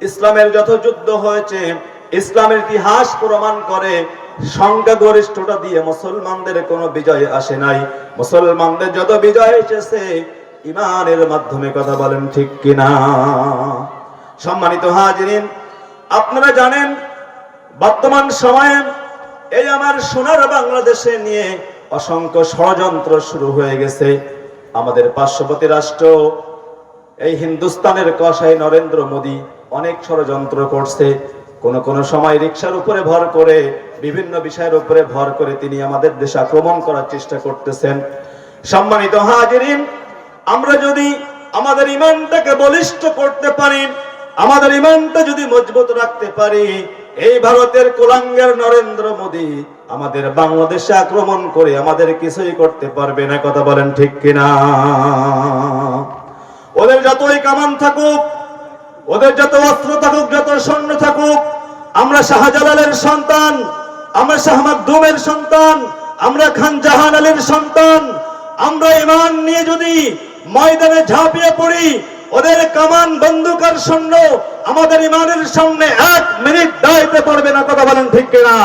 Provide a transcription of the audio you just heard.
ইসলামের যত যুদ্ধ হয়েছে, ইসলামের ইতিহাস প্রমাণ করে সংখ্যাগরিষ্ঠতা দিয়ে মুসলমানদের কোনো বিজয় আসে নাই। মুসলমানদের যত বিজয় এসেছে ঈমানের মাধ্যমে। কথা বলেন ঠিক কিনা? সম্মানিত হাজিরিন, আপনারা জানেন বর্তমান সময়ে এই আমার সোনার বাংলাদেশে নিয়ে অসংখ্য ষড়যন্ত্র শুরু হয়ে গেছে। আমাদের পার্শ্ববর্তী রাষ্ট্র এই হিন্দুস্তানের কসাই নরেন্দ্র মোদী অনেক ষড়যন্ত্র করছে। কোন সময় রিকশার উপরে ভর করে, বিভিন্ন বিষয়ের উপরে ভর করে তিনি আমাদের দেশে আক্রমণ করার চেষ্টা করতেছেন। সম্মানিত হাজিরিন, আমরা যদি আমাদের ঈমানটাকে বলিষ্ঠ করতে পারি, আমাদের ঈমানটা যদি মজবুত রাখতে পারি, এই ভারতের কুলাঙ্গার নরেন্দ্র মোদী আমাদের বাংলাদেশে আক্রমণ করে আমাদের কিছুই করতে পারবে না। কথা বলেন ঠিক কিনা? ওদের যতই কামান থাকুক, ওদের যত অস্ত্র থাকুক, যত সৈন্য থাকুক, আমরা শাহজালালের সন্তান, আমরা শাহ মাকদুমের সন্তান, আমরা খান জাহান আলীর সন্তান। আমরা ঈমান নিয়ে যদি ময়দানে ঝাঁপিয়ে পড়ি, ওদের কামান বন্দুক আর সৈন্য আমাদের ঈমানের সামনে 1 মিনিট দাঁড়াতে পারবে না। কথা বলেন ঠিক কিনা?